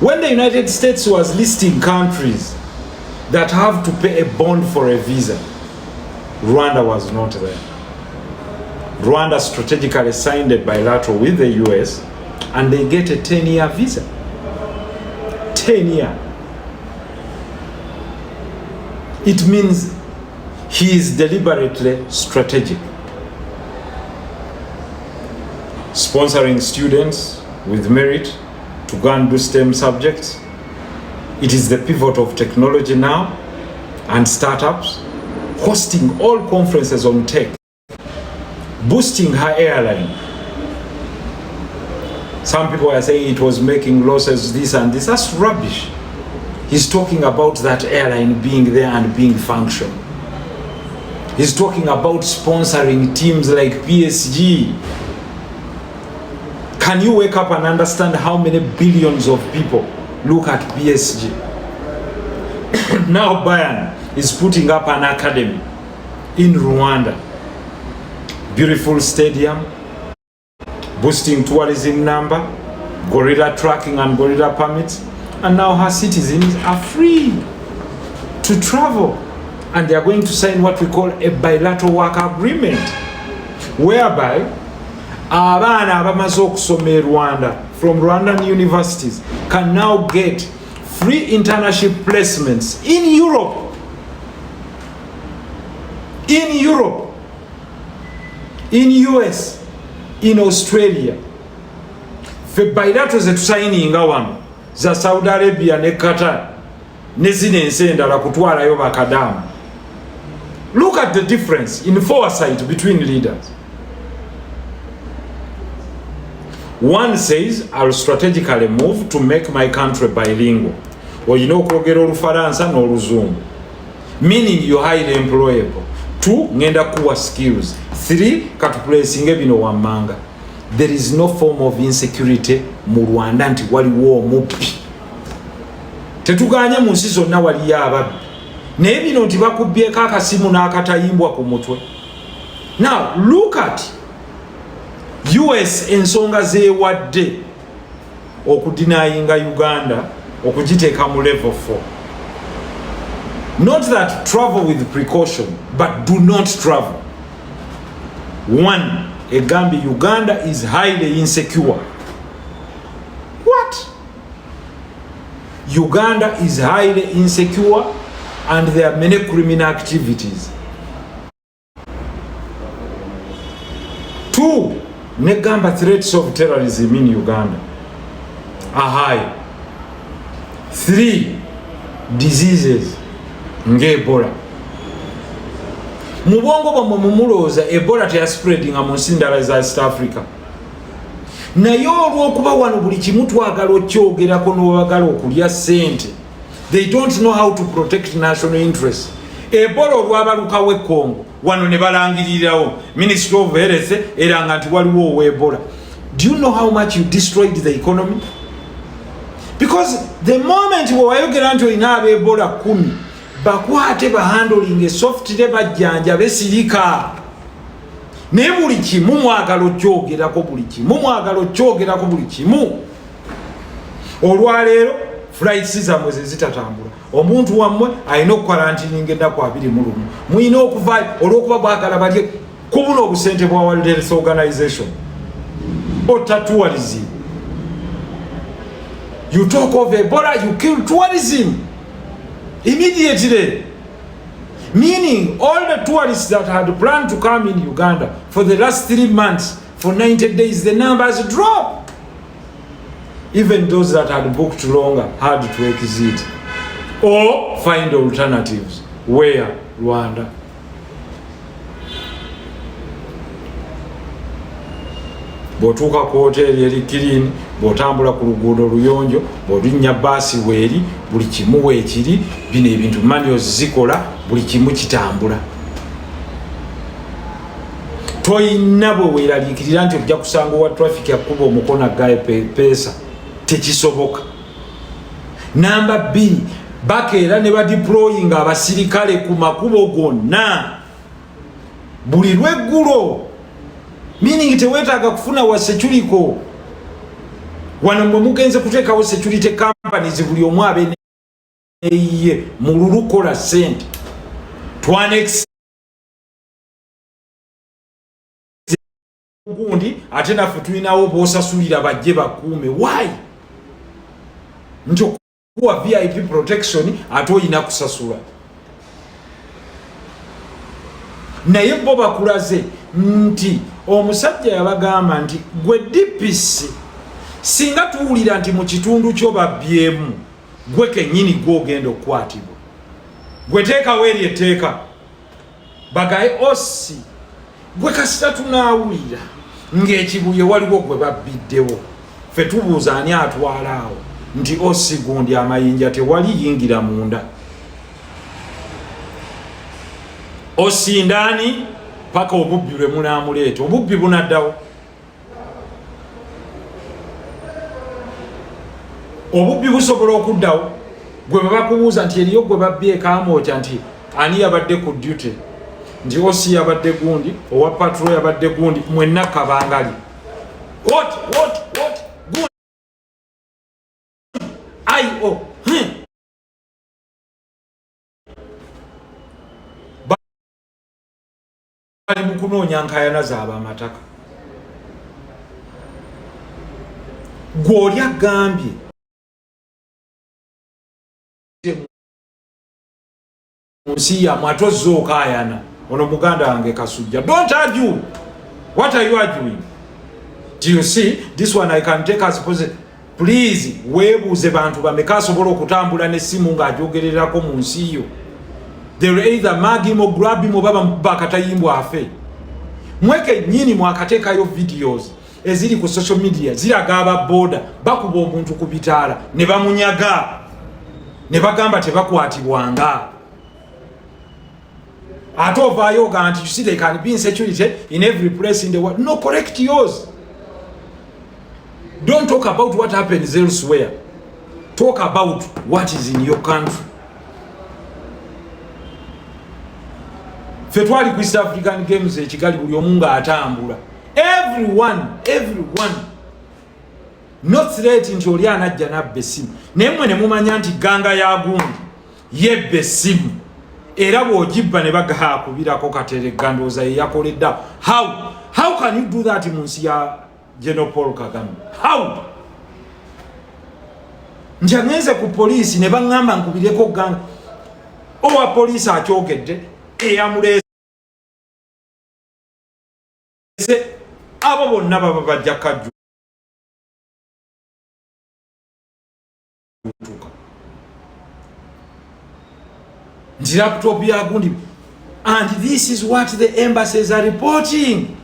When the United States was listing countries that have to pay a bond for a visa, Rwanda was not there. Rwanda strategically signed a bilateral with the US and they get a 10-year visa. 10-year. It means he is deliberately strategic. Sponsoring students with merit to go and do STEM subjects. It is the pivot of technology now and startups, hosting all conferences on tech, boosting her airline. Some people are saying it was making losses, this and this. That's rubbish. He's talking about that airline being there and being functional. He's talking about sponsoring teams like PSG. Can you wake up and understand how many billions of people look at PSG? Now Bayern is putting up an academy in Rwanda. Beautiful stadium, boosting tourism number, gorilla tracking and gorilla permits, and now her citizens are free to travel, and they are going to sign what we call a bilateral work agreement, whereby abaana abamaze okusoma e Rwanda from Rwandan universities can now get free internship placements in Europe, in US, in Australia. Fe bilateral zetusayininga wano za Saudi Arabia ne Qatar ne zino ensi endala kutwalayo bakadamu. Look at the difference in foresight between leaders. One says, I'll strategically move to make my country bilingual. Or you know, kwogera Olufaransa n'Oluzungu. Meaning you're highly employable. 2, ngenda kuwa skills. 3, katuplacinge bino wammanga. There is no form of insecurity mu Rwanda nti waliwo omubbi. Tetuganye mu nsi zonna waliyo ababbi. Naye bino nti bakubbyeko akasimu n'akatayimbwa ku mutwe. Now, look at US ensonga zeewadde okudinayinga Uganda okugiteeka mu level 4. Not that travel with precaution, but do not travel. 1, egambi Uganda is highly insecure. What? Uganda is highly insecure and there are many criminal activities. 2, negamba threats of terrorism in Uganda are high. 3, diseases nge Ebola. Mubongo bamwe mumuloza Ebola teya spreading mu nsi ndala za East Africa. Naye olw'okuba wano buli kimu twagala okyogerako n'obagala okulya ssente. They don't know how to protect national interests. Ebola olwabalukawo e Congo wano ne balangirirawo Ministry of Health eranga nti waliwo Ebola. Do you know how much you destroyed the economy? Because the moment wayogera nti olina Ebola 10 bakwate bahandling softly bajjanja besirika ne buli kimu mwagala okyogerako buli kimu olwaleero flights zamwe zitatambula omuntu wammwe alina okwarantininga ennaku 21 muyina okuva olw'okuba bwagala balye kubuna obusente bwa World Health Organization or tourism. You talk of Ebola, you kill tourism immediately. Meaning all the tourists that had planned to come in Uganda for the last 3 months, for 90 days, the numbers drop. Even those that had booked longer had to exit or find alternatives. Where? Rwanda. Botuka ku hoteli eri clean, botambula ku luguudo luyonjo, bolinnya baasi weeri, buli kimu weekiri, bino ebintu manuals zikola, buli kimu kitambula. Toyina bwe weeraliikirira nti ojja kusanga owa traffic yakuba omukono agaye peesa. Tekisoboka. Number 2, bakeera ne badeployinga abasirikale ku makubo gonna buli lweggulo. Meaning teweetaaga kufuna wa security wano mwe mugenze kuteekawo security companies buli omu abe neye mululukola sente twanex gundi ate naffe tulinawo boosasulira bajje bakuume. Why? Nti okuwa VIP protection ate olina kusasula. Naye bo bakulaze nti omusajja yabagamba nti gwe DPC singa tuwulira nti mu kitundu kyo babyemu gwe kennyini gw'ogenda okukwatibwa. Gwe teekawo eri etteeka bagaye osi gwe kasita tunaawulira ng'ekibuye waliwo gwe babbiddewo ffe tubuuza ani atwala awo nti osi gundi amayinja tewali yingira munda. Osi ndaani paka obubbi lwe munaamuleeta. Obubbi bunaddawo. Obubbi busobola okuddawo. Gwe bakubuuza nti eriyo gwe babbye ekaamooca nti ani yabadde ku duty nti osi yabadde gundi owa patrol yabadde gundi mwenna kabangali. What gundi ayo bali mu kunoonya nkayana z'abamataka. Gw'oli agambye munsi yamwe ate ozze okaayana ono muganda wange Kasujja. Don't argue. What are you arguing? Do you see this one? I can take as positive. Please weebuuze bantu bameka asobola okutambula n'essimu ng'ajogererako mu nsi yo. They will either mag him or grab him baba bakatayimbwa afe. Mweke nyini mwakateekayo videos eziri ku social media ziraga aba boda bakuba omuntu ku bitaala ne bamunyaga ne bagamba tebakwatibwanga. Ate ovaayo oga nti you see they can be insecurity in every place in the world. No, correct yours. Don't talk about what happens elsewhere. Talk about what is in your country. Fetwali ku East African Games ekigali buli omu nga atambula. Everyone. Not straight nti oli anajja nabba essimu. Naye mmwe ne mumanya nti ganga ya gundi yebba essimu. Era bw'ogibba ne bagakubirako kateregga ndowooza ye yakoledda. How can you do that mu nsi ya General Paul Kagame? How? Nti agenze ku poliisi ne baŋŋamba nkubireko ganga. Owa poliisi akyogedde eyamuleese abo bonna baba bajja kajju. Nti laptop ya gundi. And this is what the embassies are reporting.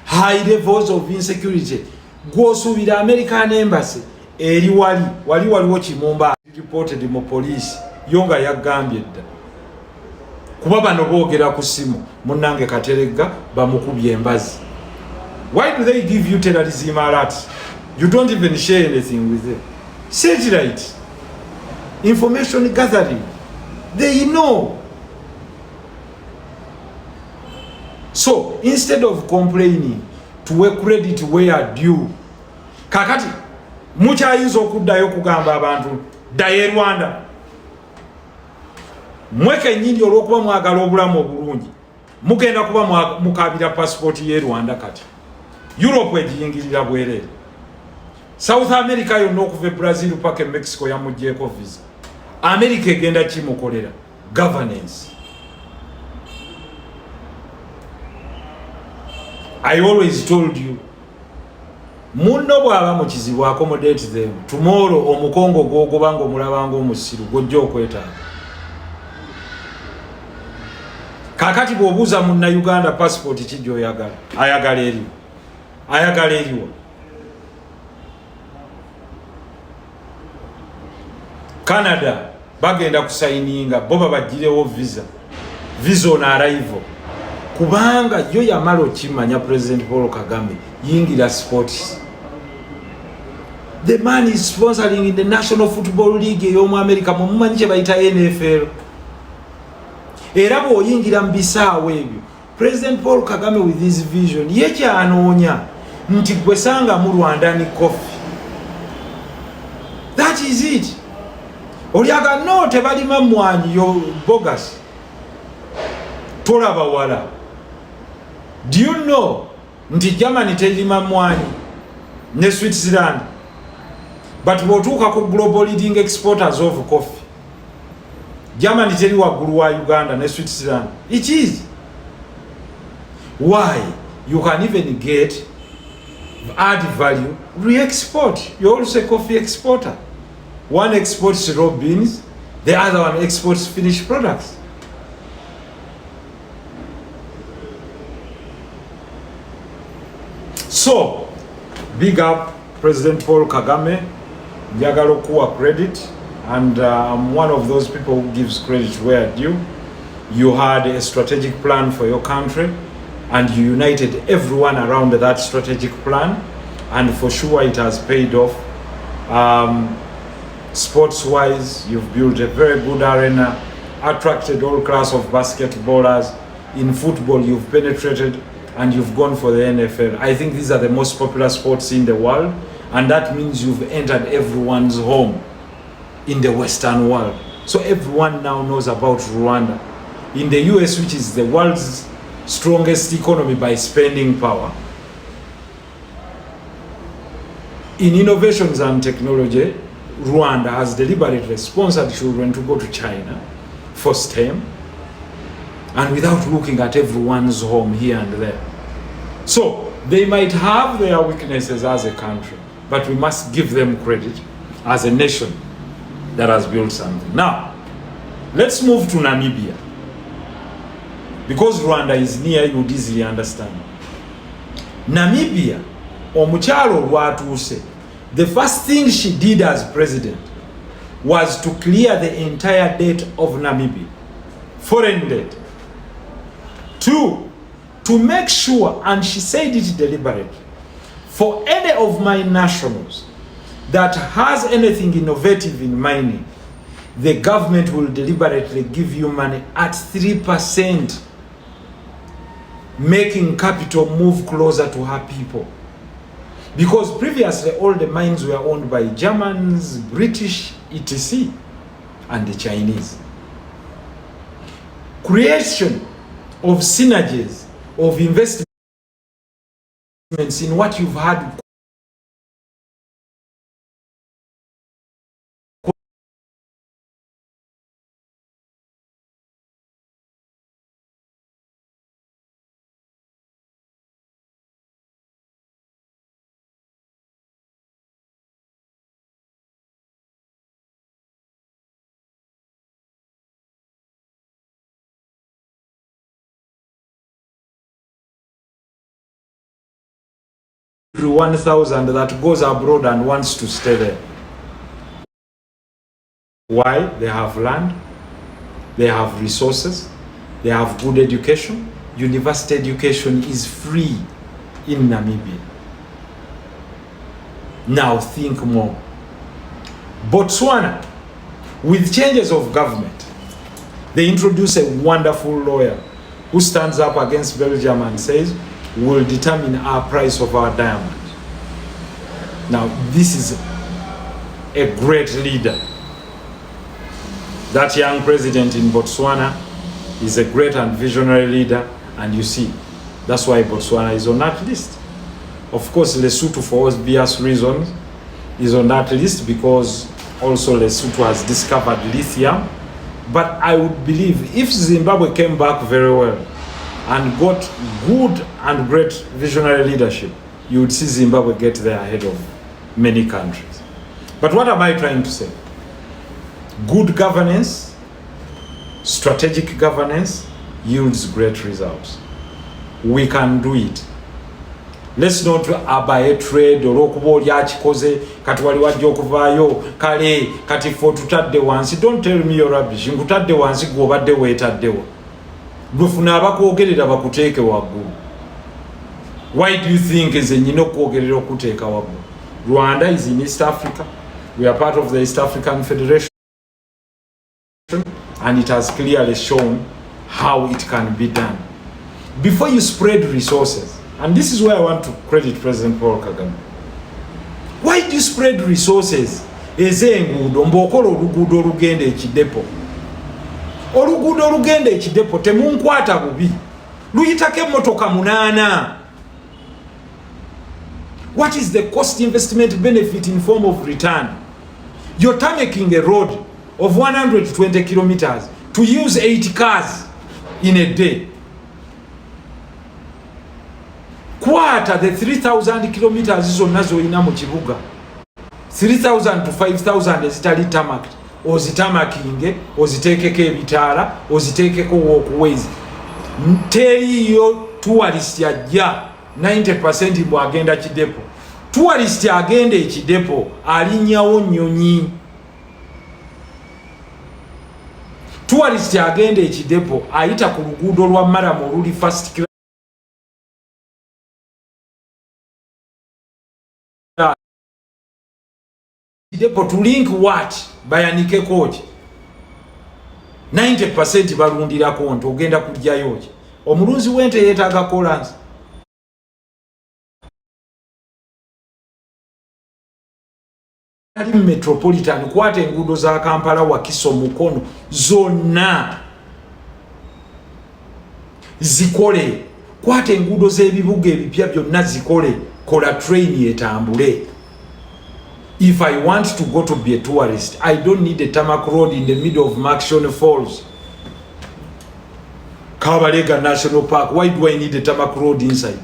High levels of insecurity. Gw'osuubira American embassy eri waliwo Kimumba reported mu police yonga yagambye dda. Kuba bano boogera ku ssimu munnange Kateregga bamukubye embazi. Why do they give you terrorism alerts? You don't even share anything with them. Satellite information gathering, they know. So instead of complaining, to a credit where due, kakati mukyayinza okuddayo kugamba abantu ddayo Rwanda. Mweke nyingi olw'okuba mwagala obulamu obulungi mugenda kuba mukabira passport ye Rwanda. Kati Europe egiyingirira bwerere. South America yonna okuva Brazil paka Mexico yamugjeeko visa. America egenda kimukolera governance. I always told you, munno bw'aba mu kizibu accommodate them. Tomorrow omukongo gw'ogobanga omulabanga omusiru gw'ojja okwetaaga. Kakati bw'obuuza munna Uganda passport kijja oyagala. Ayagala eriwa. Canada bagenda kusayininga bo babagirewo visa on arrival. Kubanga yo yamala okimanya President Paul Kagame yingira sports. The man is sponsoring in the National Football League y'omu America mumanyi kye bayita NFL. Era bw'oyingira mu bisaawo ebyo President Paul Kagame with his vision ye kyanoonya nti gwesanga mu Rwanda ni coffee. That is it. Oliaga no tebalima mwanyi yo bogus. Tolaba wala. Do you know nti Germany telima mwanyi ne Switzerland? But wotuka ku global leading exporters of coffee. Germany teli waggulu wa Uganda ne Switzerland. It is. Why? You can even get add value, re-export. You're also a coffee exporter. One exports raw beans, the other one exports finished products. So, big up President Paul Kagame, njagala okuwa credit, and I'm one of those people who gives credit where due. You had a strategic plan for your country, and you united everyone around that strategic plan, and for sure it has paid off. Sports-wise, you've built a very good arena, attracted all class of basketballers. In football, you've penetrated and you've gone for the NFL. I think these are the most popular sports in the world, and that means you've entered everyone's home in the Western world. So everyone now knows about Rwanda. In the US, which is the world's strongest economy by spending power, in innovations and technology, Rwanda has deliberately sponsored children to go to China for STEM, and without looking at everyone's home here and there. So they might have their weaknesses as a country, but we must give them credit as a nation that has built something. Now, let's move to Namibia. Because Rwanda is near, you would easily understand. Namibia, omukyalo lwatuuse, the first thing she did as president was to clear the entire debt of Namibia, foreign debt. Two, to make sure, and she said it deliberately, for any of my nationals that has anything innovative in mining, the government will deliberately give you money at 3%, making capital move closer to her people. Because previously all the mines were owned by Germans, British, etc., and the Chinese. Creation of synergies, of investments in what you've had every 1,000 that goes abroad and wants to stay there. Why? They have land, they have resources, they have good education. University education is free in Namibia. Now think more. Botswana, with changes of government, they introduce a wonderful lawyer who stands up against Belgium and says, will determine our price of our diamond. Now, this is a great leader. That young president in Botswana is a great and visionary leader, and you see, that's why Botswana is on that list. Of course, Lesotho, for obvious reasons, is on that list because also Lesotho has discovered lithium. But I would believe if Zimbabwe came back very well and got good and great visionary leadership, you would see Zimbabwe get there ahead of many countries. But what am I trying to say? Good governance, strategic governance yields great results. We can do it. Let's not abaye trade olwokuba oli akikoze kati wali wajja okuvaayo kale kati fo tutadde wansi. Don't tell me your rubbish. Nkutadde wansi gw'obadde weetaddewo. Lufuna abakwogerera bakuteeke waggulu. Why do you think nze nnyina okwogerera okuteeka waggulu? Rwanda is in East Africa. We are part of the East African Federation, and it has clearly shown how it can be done. Before you spread resources, and this is where I want to credit President Paul Kagame. Why do you spread resources ezenguudo mbokola oluguudo olugenda ekidepo? Oluguudo olugenda ekidepo temunkwata bubi, luyitako emmotoka 8. What is the cost investment benefit in form of return? You're tarmacking a road of 120 kilometers to use 8 cars in a day. Kwata the 3,000 kilometers zonna zoyina mu kibuga, 3,000 to 5,000 ezitali tamaked, ozitamakinge, oziteekeko ebitaala, oziteekeko walkways. Teriyo tourist ajja 90% bwagenda kidepo. Tourist agenda ekidepo alinnyawo nnyonyi. Tourist agenda ekidepo ayita ku luguudo lwa Maramu oluli first class. Kidepo to link what? Bayanike koji. 90% balundirako nti ogenda kujjayo ki. Omulunzi w'ente yeetaaga kolansi. Ali metropolitan kwata enguudo za Kampala, Wakiso, Mukono zonna zikole. Kwata enguudo z'ebibuga ebipya byonna zikole. Kola train etambule. If I want to go to be a tourist, I don't need a tarmac road in the middle of Makshone Falls, Kabalega National Park. Why do I need a tarmac road inside?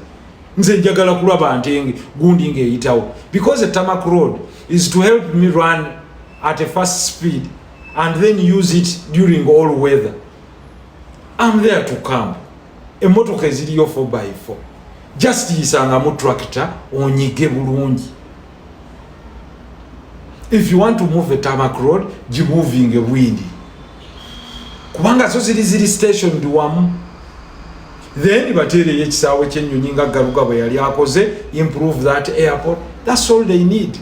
Nze njagala kulaba ntenge gundi ngeyitawo. Because a tarmac road is to help me run at a fast speed and then use it during all weather. I'm there to camp. Emmotoka eziriyo 4x4. Just yisanga mu tractor onyige bulungi. If you want to move a tarmac road, moving a windy. Kubanga so ziri station duwamu. Then batere yekisawe kyennyonyi nga Garuga bwe yali akoze, improve that airport. That's all they need.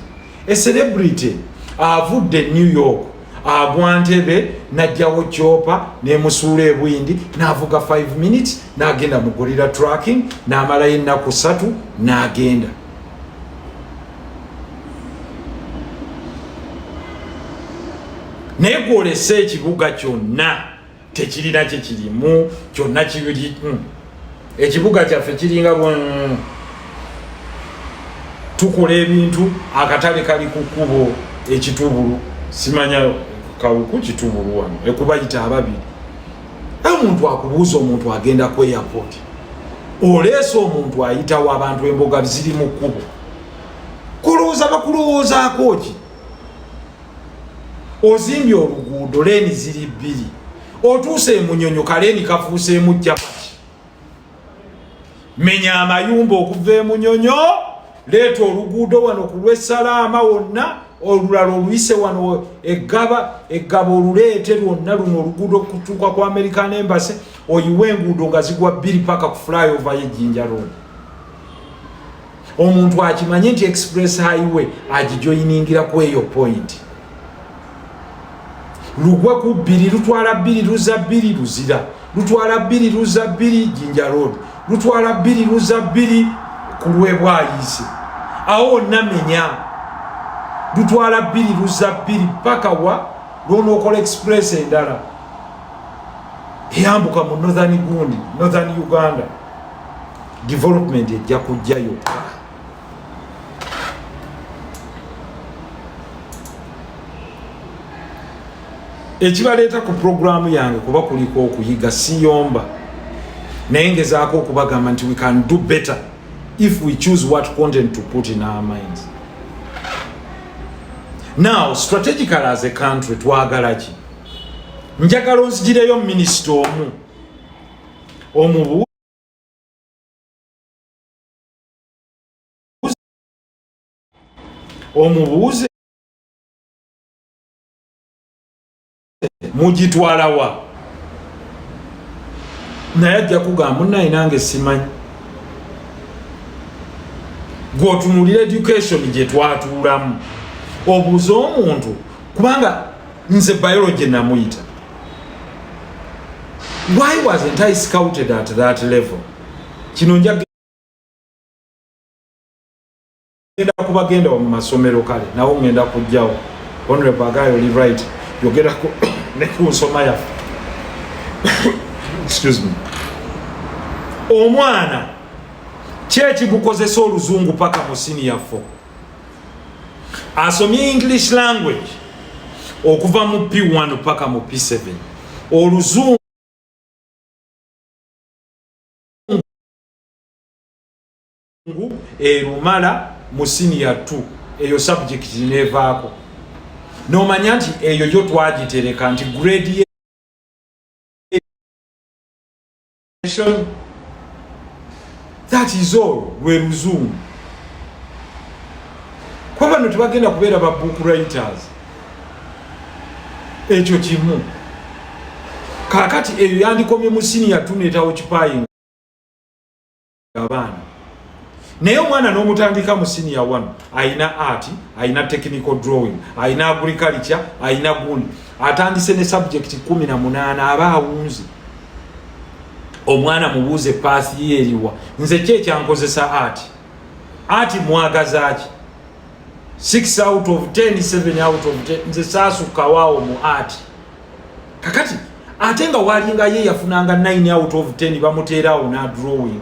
A celebrity avudde New York, Bwantebe najjawo chopa nemusuula ebwindi n'avuga 5 minutes n'agenda mu gorilla tracking n'amalayo ennaku 3 n'agenda. Negolese ekibuga kyonna tekirina kye kirimu, kyonna kibiri. Ekibuga kyaffe kiringa tukola ebintu akatale kali ku kkubo ekitubulu, simanya kawuku kitubulu wano ekubayita ababiri. Omuntu akubuuza omuntu agenda ku airport, oleese omuntu ayitawo abantu emboga ziri mu kkubo, kulowooza bakulowoozaako ki? Ozimbye oluguudo leeni ziri 2, otuuse emunyonyo kaleeni kafuuseemu Japati. Menya amayumba okuva emunyonyo, leeta oluguudo wano ku lw'Essalaama wonna, olulala oluyise wano eggaba oluleete lwonna luno oluguudo okutuuka ku American Embassy, oyiwe enguudo nga zigwa 2 paka ku flyover y'Ejjinja Road. Omuntu akimanye nti express highway agijoyiningira ku eyo point. Lugwa ku 2 lutwala 2 luza 2 luzira, lutwala 2 luza 2 Jinja Road, lutwala 2 luza 2 ku lw'Ebwayise. Awo namenya lutwala 2 luza 2 paka wa Lwonokola express endala eyambuka mu Northern Uganda. Development ejja kujjayo. Ekibaleeta ku programu yange kuba kuliko okuyiga siyomba, naye ngezaako okubagamba nti we can do better if we choose what content to put in our minds. Now, strategically as a country, twagala ki? Njagala onzigireyo minisita omubuuze mugitwala wa? Naye ajja kugamba munnaye nange simanyi. Gwotunulira education gye twatuulamu. Obuuza omuntu, kubanga nze biology namuyita. Why wasn't I scouted at that level? Kino kubagenda mu masomero kale nawo ngenda kujjawo honorable Agayo live right yogera ku ne kusoma ya excuse me omwana kyeki bukozesa oluzungu paka mu senior 4 asomye English language okuva mu P1 paka mu P7 oluzungu erumala mu senior 2 eyo subject nevaako nomanya nti eyo yo twagitereka nti grade that is all lwe luzungu kwa bano tebagenda kubeera ba book writers ekyo kimu kakati eyo yandikomye mu senior 2 netawo kipayinga abaana naye omwana n'omutandika mu senior 1 ayina art ayina technical drawing ayina agriculture ayina gundi atandise ne subject 18 aba awunzi omwana mubuuze path yeeriwa nze kyekyankozesa art mwagazaaki 6 out of 10 7 out of 10 nze saasukawaawo mu art kakati ate nga walinga ye yafunanga 9 out of 10 bamuteerawo na drawing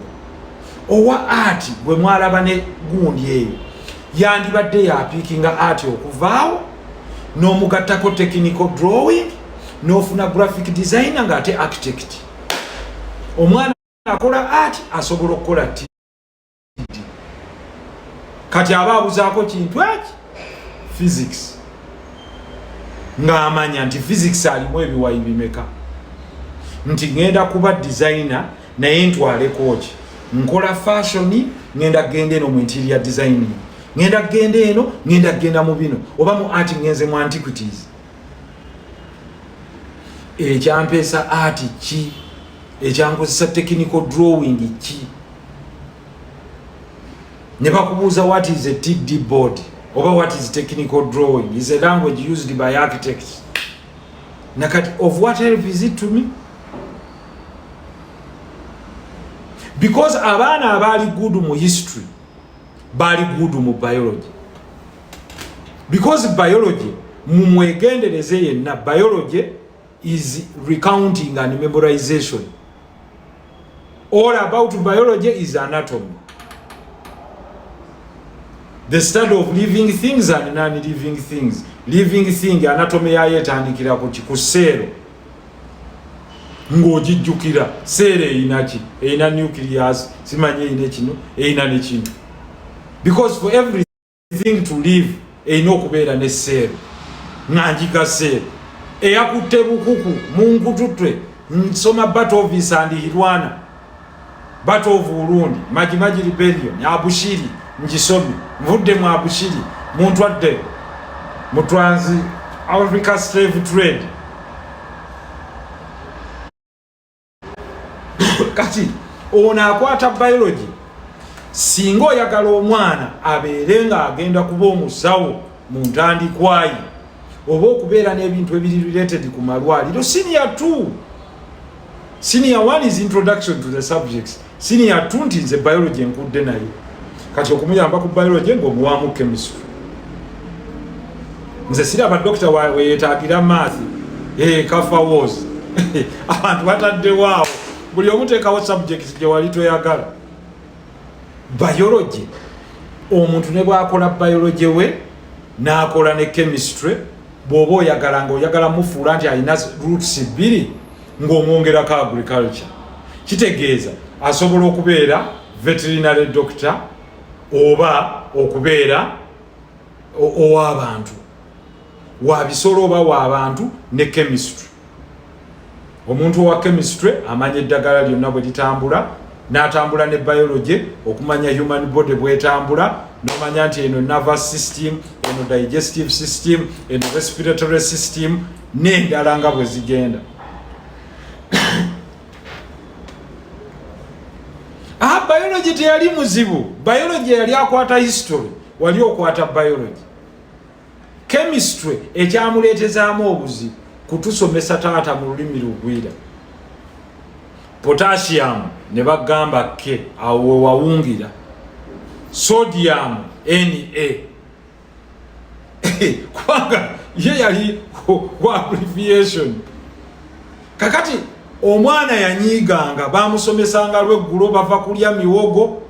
owa art bwe mwalaba ne gundi eyo yandibadde yapiikinga art okuvaawo n'omugattako technical drawing n'ofuna graphic designer ng'ate architect omwana akola art asobola okukola TD kati aba abuzaako kintu eki physics ng'amanya nti physics alimu ebiwayi bimeka nti ngenda kuba designer naye ntwaleko ki nkola fashion ngenda genda eno mu interior designing ngenda genda eno ngenda genda mu bino oba mu art ngenze mu antiquities ekyampeesa art ki ekyankozesa technical drawing ki ne bakubuuza what is a TD board oba what is technical drawing is a language used by architects nakati of what help is it to me because abaana abali good mu history bali good mu biology because biology mumwegendereze yenna biology is recounting and memorization all about biology is anatomy the study of living things and non-living things living thing anatomy yayo etandikira ku cell ng'ogijjukira cell eyinaki eyina nucleus simanye eyina kino eyina ne kino because for everything to live eyina okubeera ne cell ng'anjika cell eyakutte bukuku mu nkututwe nsoma Battle of Isandihirwana Battle of Burundi Majimaji Rebellion Abushiri njisomi mvudde mu Abushiri muntwadde mu Africa slave trade kati ono akwata biology singa oyagala omwana abeere nga agenda kuba omusawo mu ntandikwayi oba okubeera n'ebintu ebiri related ku malwaliro senior 2 senior 1 is introduction to the subjects senior 2 nti nze biology enkudde naye kati okumuyamba ku biology ng'omuwaamu chemistry nze siraba doctor weyeetaagira math kafa wars abantu bataddewo buli omuteekawo subjects gye wali toyagala biology omuntu ne bw'akola biology we n'akola ne chemistry bw'oba oyagala ng'oyagala mufuula nti alina roots 2 ng'omwongerako agriculture kitegeeza asobola okubeera veterinary doctor oba okubeera ow'abantu wa bisolo oba w'abantu ne chemistry omuntu owa chemistry amanya eddagala lyonna bwe litambula n'atambula ne biology okumanya human body bwetambula n'omanya nti eno nervous system eno digestive system eno respiratory system n'endala nga bwe zigenda biology teyali muzibu biology yali akwata history wali okwata biology chemistry ekyamuleetezaamu obuzibu kutusomesa taata mu lulimi lugwira potassium ne bagamba ke awo wawungira sodium NA kubanga ye yali wa abbreviation. Kakati omwana yanyiiganga bamusomesanga lweggulo bava kulya miwogo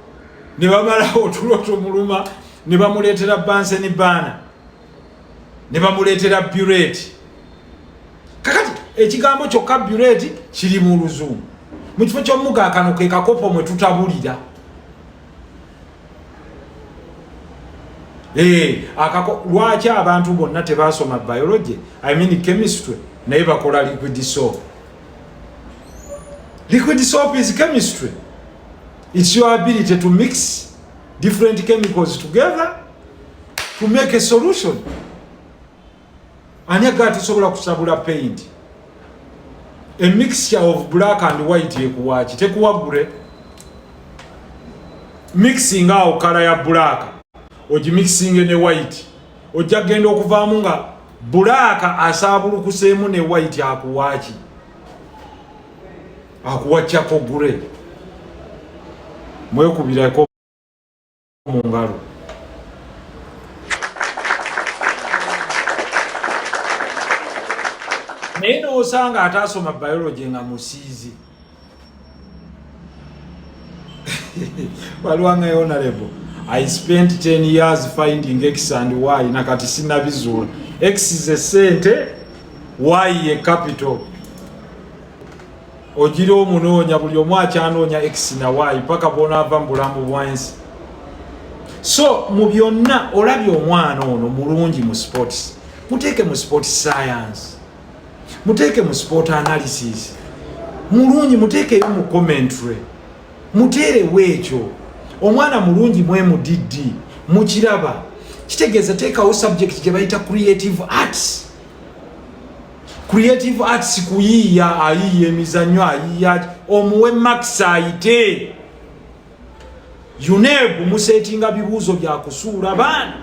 ne bamalawo otuloto muluma ne bamuleetera Bunsen burner ne bamuleetera burette. Kakati ekigambo kyokka burette kiri mu Luzungu. Mu kifo ky'omuga akano ke kakopo mwe tutabulira. Lwaki abantu bonna tebasoma biology, I mean chemistry, naye bakola liquid soap. Liquid soap is chemistry. It's your ability to mix different chemicals together to make a solution. Ani agatusobola kusabula paint? A mixture of black and white ekuwachi tekuwagure. Mixing out color ya black oji mixing ne white ojja genda okuvaamu nga black asabulukuseemu ne white akuwachi akuwachako gure mwekubirako mu ngalo. Naye n'osanga ataasoma biology nga musiizi. Walwanga honorable, I spent 10 years finding X and Y nakati sinabizuula. X is a sente, Y a capital. Ogira omunoonya buli omu akyanoonya X na Y paka bonaava mu bulamu bwansi. So mu byonna olabye omwana ono mulungi mu sports. Muteeke mu sports science. Muteeke mu sport analysis. Mulungi muteeke mu commentary. Mutere weekyo. Omwana mulungi mwemu didi mukiraba. Kitegeeza teekawo subject gye bayita creative arts. Creative arts kuyiiya ayiiya emizannyo ayiiya omuwe max ayite. UNEB musetinga bibuuzo bya kusuula baana.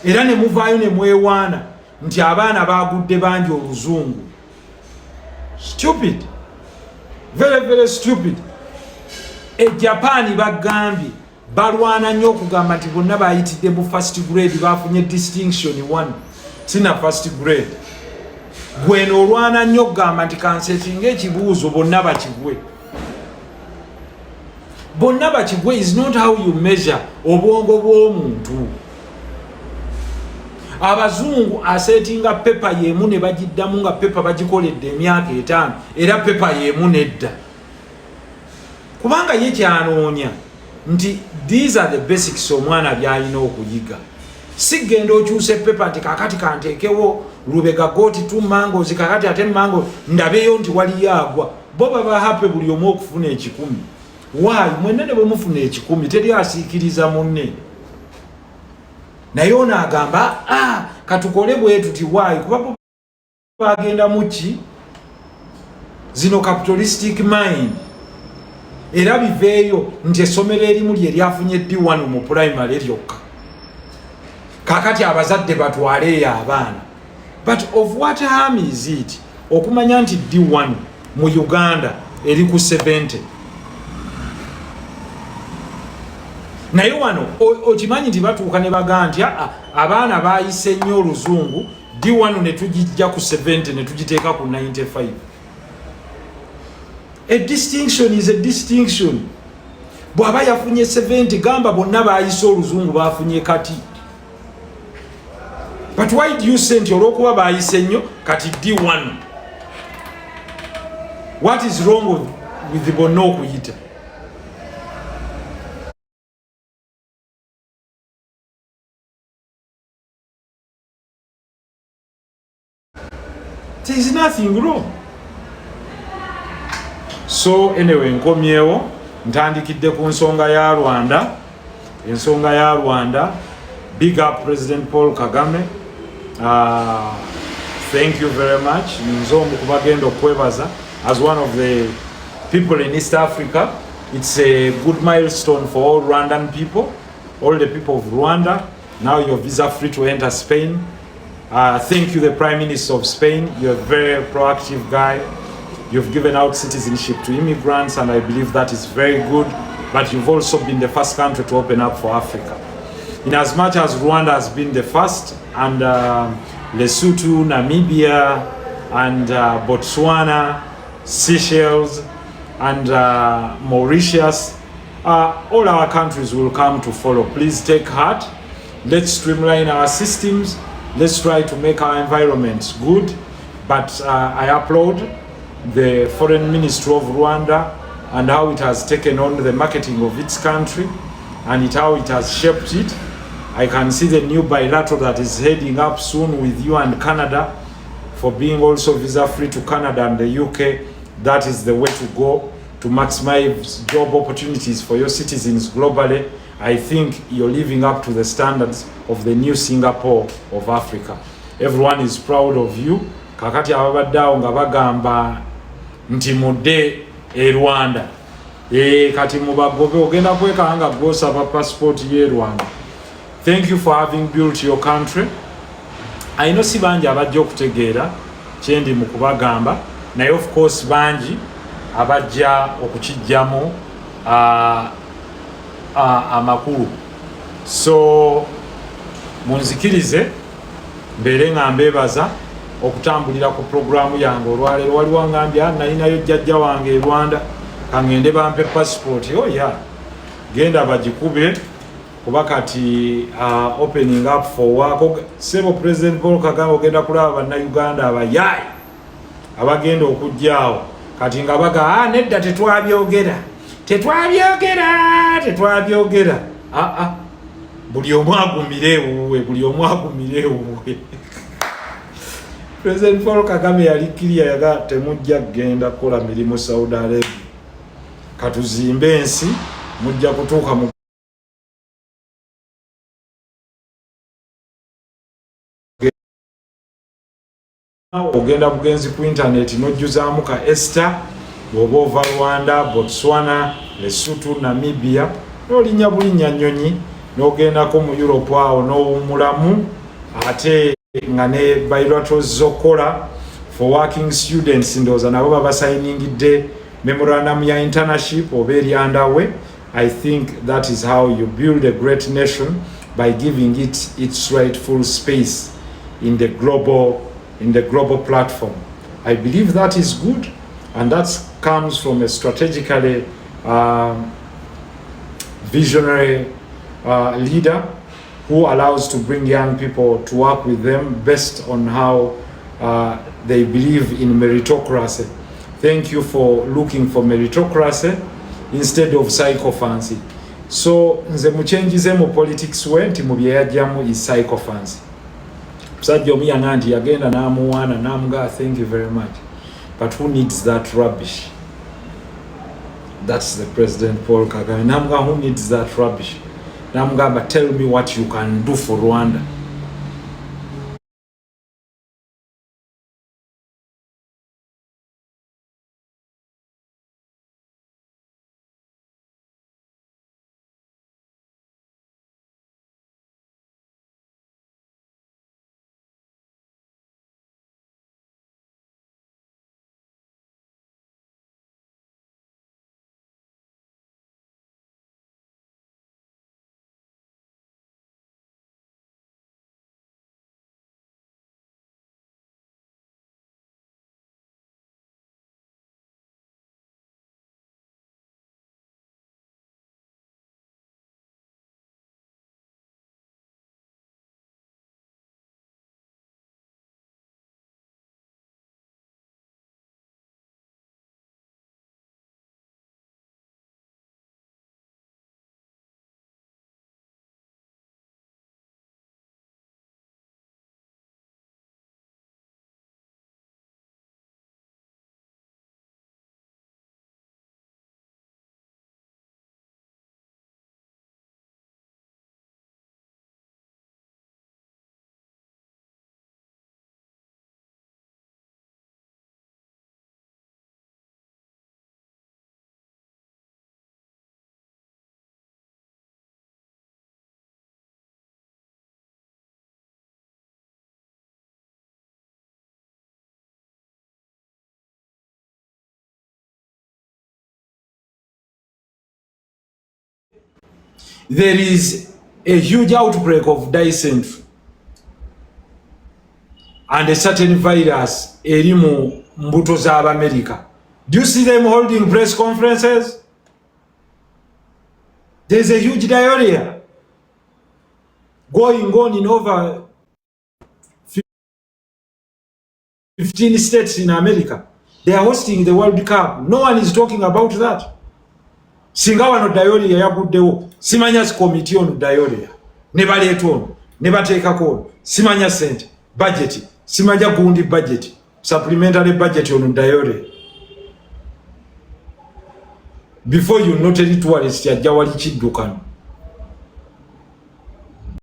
Era ne muvaayo ne mwewaana nti abaana bagudde bangi Oluzungu. Stupid. Very, very stupid. Japan bagambye balwana nnyo okugamba nti bonna bayitidde mu first grade bafunye distinction 1 sina first grade. Gwe n'olwana nnyo okugamba nti kansetinga ekibuuzo bonna bakigwe. Bonna bakigwe is not how you measure obwongo bw'omuntu. Abazungu asetinga pepa yemu ne bagiddamu nga pepa bagikoledde emyaka 5 era pepa yemu nedda. Kubanga ye kyanoonya nti these are the basics omwana byalina okuyiga. Sigenda okyuse pepa nti kakati kanteekewo lubega goti 2 mangoes kakati ate mango ndabeyo nti wali yagwa. Bo baba happy buli omu okufuna 10. Why? Mwenene bwe mufuna 10 teri asiikiriza munne. Naye ono agamba katukole bwetu ti why kuba bagenda muki zino capitalistic mind. Era biveeyo nti essomero erimu lye lyafunye D1 mu primary lyokka. Kakati abazadde batwaleeyo abaana. But of what harm is it okumanya nti D1 mu Uganda eri ku 70? Naye wano okimanyi nti batuuka ne bagaa nti abaana baayise nnyo Oluzungu D1 ne tugijja ku 70 ne tugiteeka ku 95. A distinction is a distinction. Bw'aba yafunye 70 gamba bonna baayise Oluzungu bafunye kati. But why do you send olw'okuba baayise nnyo kati D1? What is wrong with the bonna okuyita? There is nothing wrong. So anyway, nkomyewo ntandikidde ku nsonga ya Rwanda. Ensonga ya Rwanda. Big up President Paul Kagame. Thank you very much. Nzombu kubagenda okwebaza as one of the people in East Africa. It's a good milestone for all Rwandan people, all the people of Rwanda. Now you're visa free to enter Spain. Thank you, the Prime Minister of Spain. You're a very proactive guy. You've given out citizenship to immigrants, and I believe that is very good. but you've also been the first country to open up for Africa. In as much as Rwanda has been the first, and Lesotho, Namibia, and Botswana, Seychelles, and Mauritius, all our countries will come to follow. Please take heart. Let's streamline our systems. Let's try to make our environments good. But I applaud the Foreign Ministry of Rwanda and how it has taken on the marketing of its country and how it has shaped it. I can see the new bilateral that is heading up soon with you and Canada for being also visa-free to Canada and the UK. That is the way to go to maximize job opportunities for your citizens globally. I think you're living up to the standards of the new Singapore of Africa. Everyone is proud of you. Kakati ababaddawo nga bagamba nti mudde e Rwanda. Kati mubagobe ogenda kwekanga gwosaba passport ye Rwanda. Thank you for having built your country. I know si banji abajja okutegeera kyendi mu kubagamba, naye of course banji abajja okukijjamu amakulu. So munzikirize mbeere nga mbeebaza okutambulira ku programu yange olwaleero. Waliwo ngambye nalinayo jjajja wange e Rwanda kangende bampe passport. Yeah, genda bagikube kuba kati opening up for work. Sebo President Paul Kagame ogenda kulaba bannayuganda abayaayi abagenda okujjaawo kati nga baga nedda tetwabyogera. Buli omu agumire ewuwe. President Paul Kagame yali clear yaga temujja kugenda kukola mirimu Saudi Arabia. Katuzimbe ensi mujja kutuuka mu ogenda bugenzi ku internet nojjuzaamu ka Esther bw'oba ova Rwanda, Botswana, Lesotho, Namibia n'olinnya bulinnya nnyonyi n'ogendako mu Europe awo n'owummulamu ate nga ne bilaterals z'okola for working students ndowooza nabo babasayiningidde memorandum ya internship oba eri underway. I think that is how you build a great nation, by giving it its rightful space in the global platform. I believe that is good, and that comes from a strategically visionary leader who allows to bring young people to work with them based on how they believe in meritocracy. Thank you for looking for meritocracy instead of psychophancy. So nze muchenjize mu politics we nti mu byeyajjamu is psychophancy. Musajja omu yanga nti yagenda n'amuwaana n'amugaa thank you very much, but who needs that rubbish? That's the President Paul Kagame. N'amugaa who needs that rubbish? N'amugamba tell me what you can do for Rwanda. there is a huge outbreak of dysentery and a certain virus eri mu mbuto za America. Do you see them holding press conferences? There's a huge diarrhea going on in over 15 states in America. They are hosting the World Cup. No one is talking about that. Singa wano diarrhea yaguddewo, simanya committee on diarrhea. Never let on, never take a call. Simanya sent budget, simanya gundi budget, supplementary budget on diarrhea. Before you noted it, tourist ya jawali chiddukano.